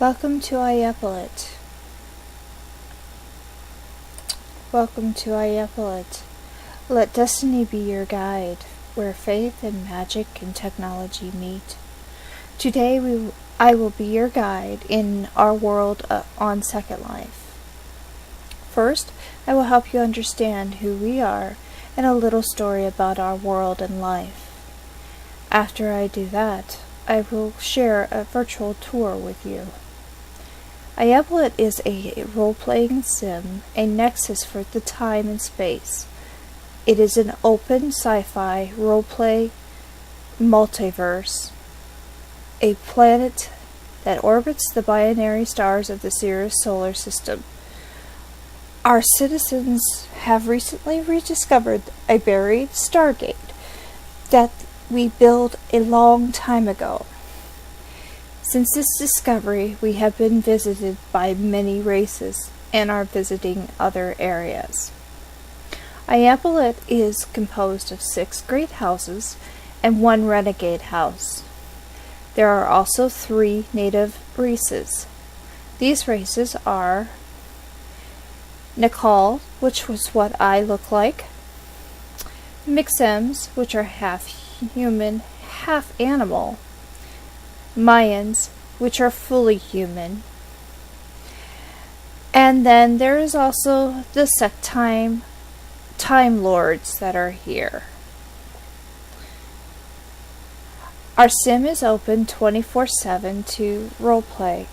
Welcome to Ayapeliat. Welcome to Ayapeliat. Let destiny be your guide, where faith and magic and technology meet. Today I will be your guide in our world on Second Life. First, I will help you understand who we are and a little story about our world and life. After I do that, I will share a virtual tour with you. Ayapeliat is a role-playing sim, a nexus for the time and space. It is an open sci-fi role-play multiverse, a planet that orbits the binary stars of the Sirius solar system. Our citizens have recently rediscovered a buried stargate that we built a long time ago. Since this discovery, we have been visited by many races and are visiting other areas. Ayapeliat is composed of 6 great houses and 1 renegade house. There are also 3 native races. These races are Nikal, which was what I look like, Mixems, which are half human, half animal, Mayans, which are fully human, and then there is also the Time Lords that are here. Our sim is open 24/7 to roleplay.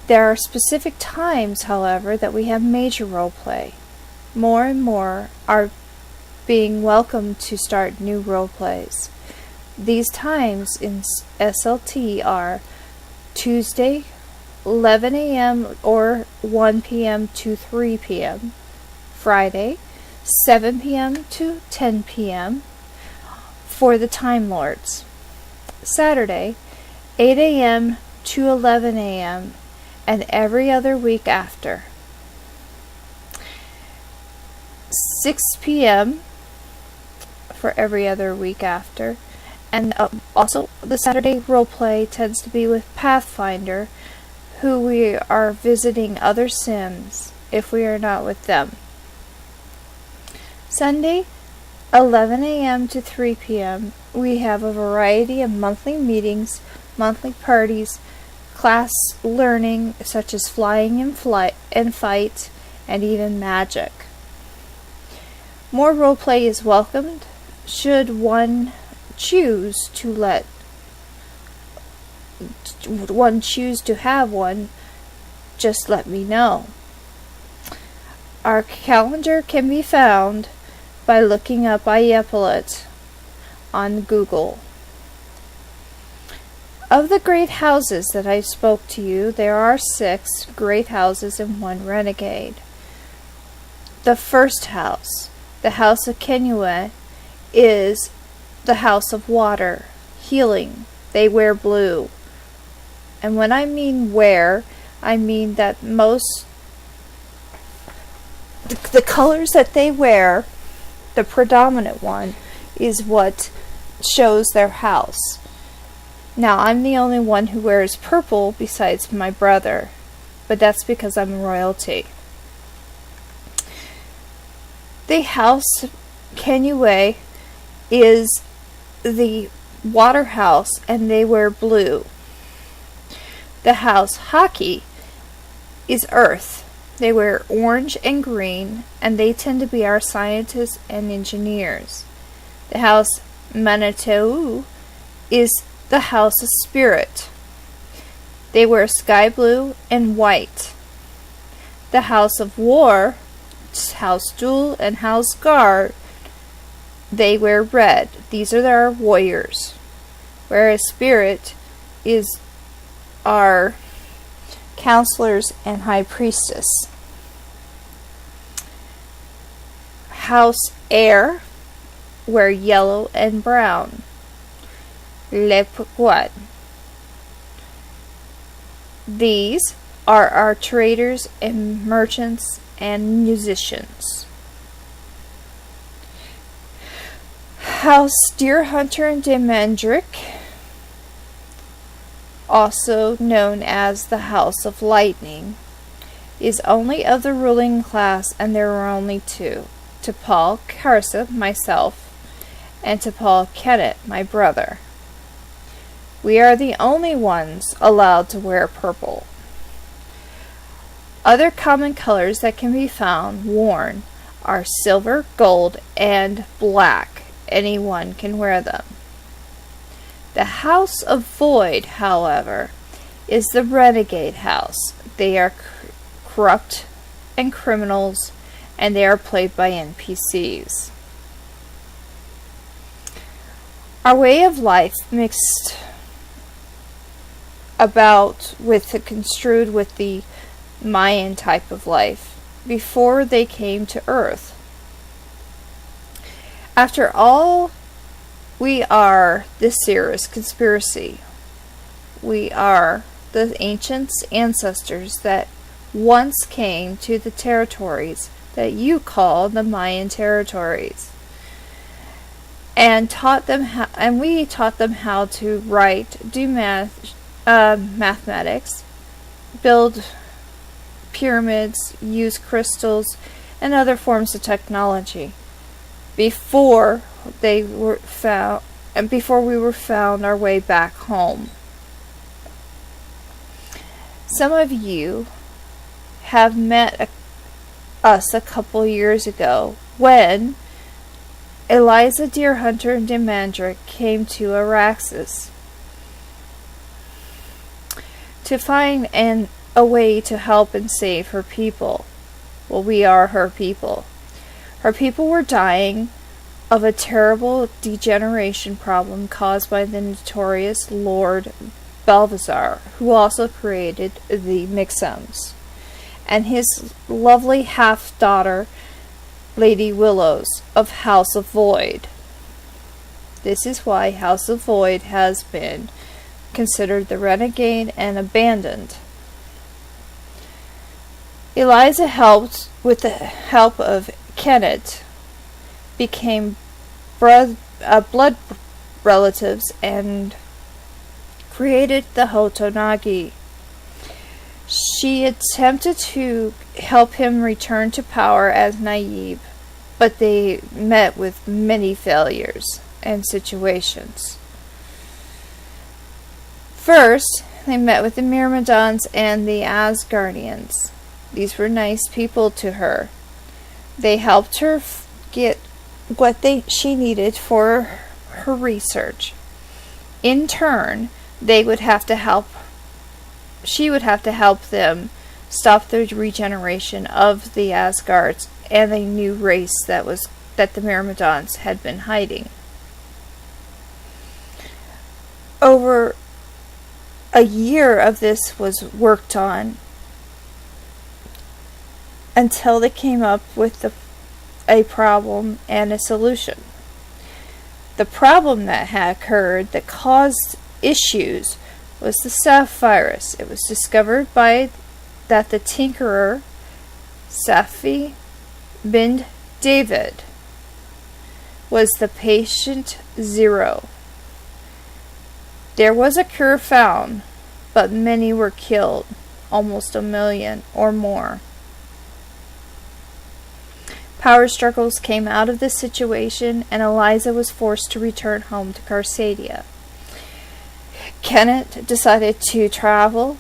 There are specific times, however, that we have major roleplay. More and more are being welcomed to start new roleplays. These times in SLT are Tuesday, 11 a.m. or 1 p.m. to 3 p.m. Friday, 7 p.m. to 10 p.m. for the Time Lords. Saturday, 8 a.m. to 11 a.m. and every other week after. 6 p.m. for every other week after. And also, the Saturday roleplay tends to be with Pathfinder, who we are visiting other sims if we are not with them. Sunday, 11 a.m. to 3 p.m., we have a variety of monthly meetings, monthly parties, class learning such as flying and fight, and even magic. More roleplay is welcomed should one choose to have one. Just let me know. Our calendar can be found by looking up Ayapeliat on Google. Of the great houses that I spoke to you, there are 6 great houses and 1 renegade. The first house, the House of Kenue, is the house of water, healing. They wear blue. And when I mean wear, I mean that most the colors that they wear, the predominant one, is what shows their house. Now, I'm the only one who wears purple besides my brother, but that's because I'm royalty. The House Kenue is the water house, and they wear blue. The House Hockey is earth. They wear orange and green, and they tend to be our scientists and engineers. The House Manitou is the house of spirit. They wear sky blue and white. The House of War, House Duel, and House Guard, they wear red. These are our warriors. Whereas spirit is our counselors and high priestess. House Air wear yellow and brown. Le Pourquoi. These are our traders and merchants and musicians. House Deerhunter and Demandrick also known as the House of Lightning, is only of the ruling class, and there were only two, T'Pol, Karsa, myself, and T'Pol Kennett, my brother. We are the only ones allowed to wear purple. Other common colors that can be found worn are silver, gold, and black. Anyone can wear them. The House of Void, however, is the renegade house. They are corrupt and criminals, and they are played by NPCs. Our way of life mixed about with construed with the Mayan type of life before they came to Earth. After all, we are the Cirrus conspiracy. We are the ancient ancestors that once came to the territories that you call the Mayan territories, and we taught them how to write, do mathematics, build pyramids, use crystals, and other forms of technology before we were found our way back home. Some of you have met us a couple years ago when Karsa Deerhunter and Demandric came to Araxis to find a way to help and save her people. Well, we are her people. Her people were dying of a terrible degeneration problem caused by the notorious Lord Belvazar, who also created the Mixums, and his lovely half-daughter, Lady Willows of House of Void. This is why House of Void has been considered the renegade and abandoned. Eliza helped with the help of Kennett, became blood relatives, and created the Hotonagi. She attempted to help him return to power as Naib, but they met with many failures and situations. First, they met with the Myrmidons and the Asgardians. These were nice people to her. They helped her get what she needed for her research. In turn, she would have to help them stop the regeneration of the Asgards and a new race that the Myrmidons had been hiding. Over a year of this was worked on until they came up with a problem and a solution. The problem that had occurred that caused issues was the Sapphirus. It was discovered that the tinkerer, Safi bin David, was the patient zero. There was a cure found, but many were killed, almost 1 million or more. Power struggles came out of this situation, and Eliza was forced to return home to Karsadia. Kennett decided to travel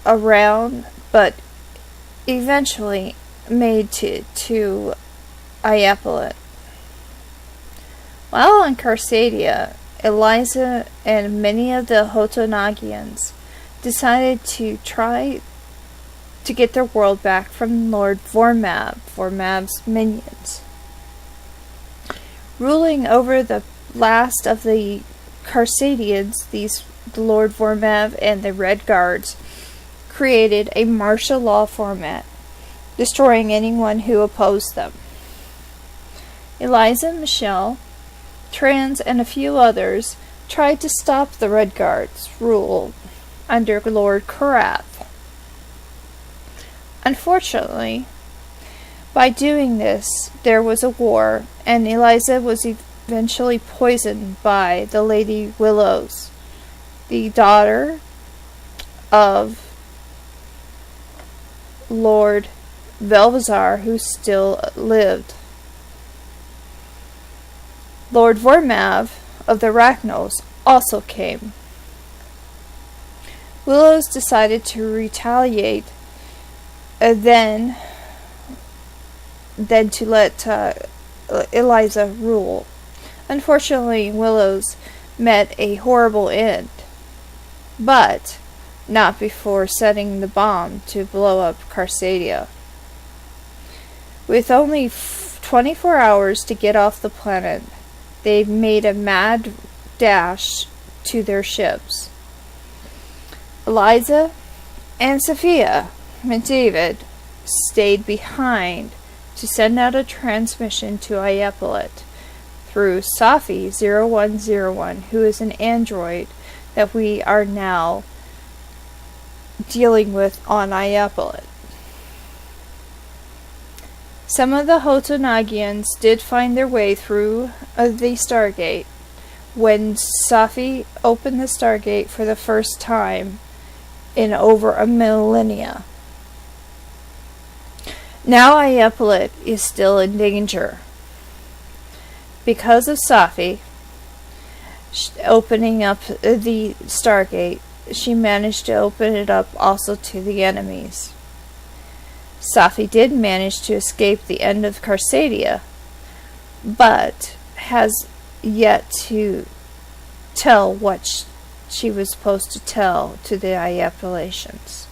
around, but eventually made to Ayapeliat. While in Karsadia, Eliza and many of the Hotonagians decided to try to get their world back from Lord Vormav's minions. Ruling over the last of the Karsadians, the Lord Vormav and the Red Guards created a martial law format, destroying anyone who opposed them. Eliza, Michelle, Trans, and a few others tried to stop the Red Guards' rule under Lord Karath. Unfortunately, by doing this, there was a war, and Eliza was eventually poisoned by the Lady Willows, the daughter of Lord Velvazar, who still lived. Lord Vormav of the Arachnos also came. Willows decided to retaliate, then to let Eliza rule. Unfortunately, Willows met a horrible end, but not before setting the bomb to blow up Karsadia. With only 24 hours to get off the planet, they made a mad dash to their ships. Eliza and Sophia and David stayed behind to send out a transmission to Ayapeliat through Safi 0101, who is an android that we are now dealing with on Ayapeliat. Some of the Hotonagians did find their way through the Stargate when Safi opened the Stargate for the first time in over a millennia. Now Ayapeliat is still in danger. Because of Safi opening up the Stargate, she managed to open it up also to the enemies. Safi did manage to escape the end of Karsadia, but has yet to tell what she was supposed to tell to the Ayapelians.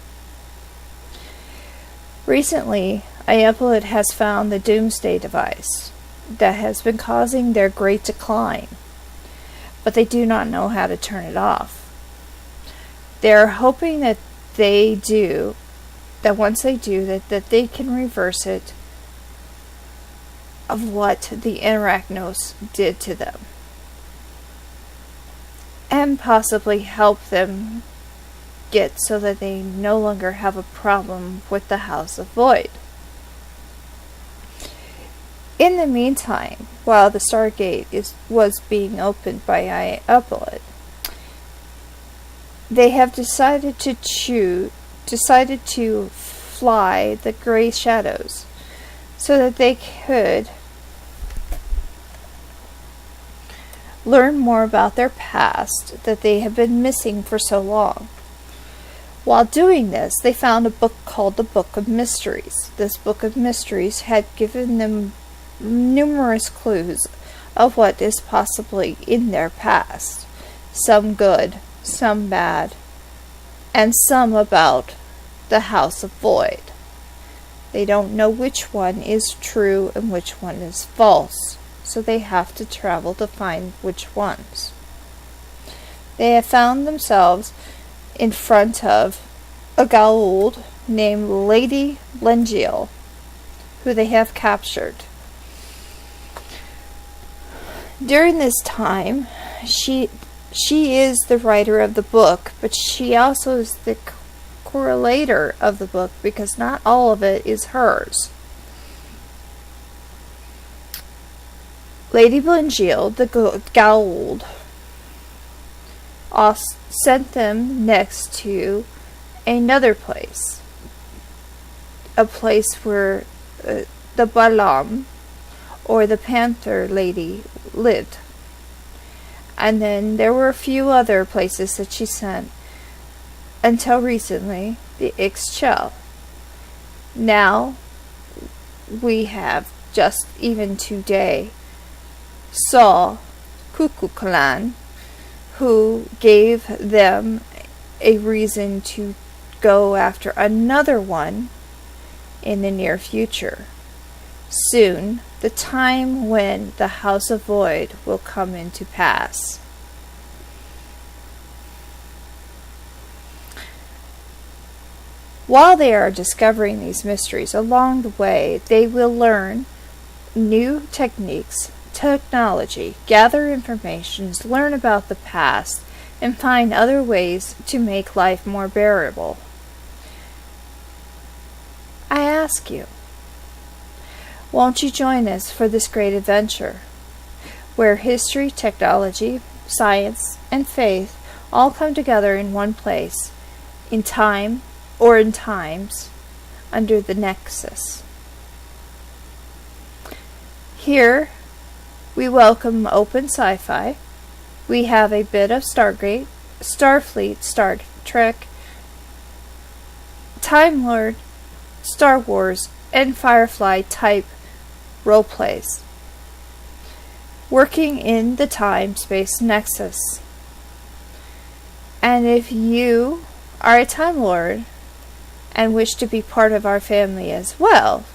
Recently, Ayapeliat has found the Doomsday device that has been causing their great decline, but they do not know how to turn it off. They are hoping that once they do, that they can reverse it of what the Arachnos did to them, and possibly help them get so that they no longer have a problem with the House of Void. In the meantime, while the Stargate was being opened by Ayapeliat, they have decided to fly the gray shadows so that they could learn more about their past that they have been missing for so long. While doing this, they found a book called the Book of Mysteries. This Book of Mysteries had given them numerous clues of what is possibly in their past, some good, some bad, and some about the House of Void. They don't know which one is true and which one is false, so they have to travel to find which ones. They have found themselves in front of a Goa'uld named Lady Lengiel, who they have captured. During this time, she is the writer of the book, but she also is the correlator of the book, because not all of it is hers. Lady Lengiel, the Goa'uld, sent them next to another place, a place where the Balam, or the Panther Lady, lived. And then there were a few other places that she sent, until recently, the Ixchel. Now, we have, just even today, saw Kukulkan, who gave them a reason to go after another one in the near future. Soon, the time when the House of Void will come into pass. While they are discovering these mysteries, along the way, they will learn new techniques, technology, gather information, learn about the past, and find other ways to make life more bearable. I ask you, won't you join us for this great adventure, where history, technology, science, and faith all come together in one place, in time or in times under the Nexus. Here, we welcome open sci-fi. We have a bit of Stargate, Starfleet, Star Trek, Time Lord, Star Wars, and Firefly type roleplays, working in the time-space nexus. And if you are a Time Lord and wish to be part of our family as well,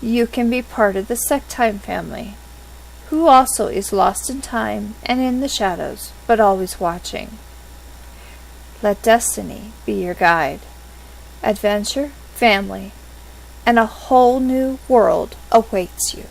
you can be part of the Sectime family, who also is lost in time and in the shadows, but always watching. Let destiny be your guide. Adventure, family, and a whole new world awaits you.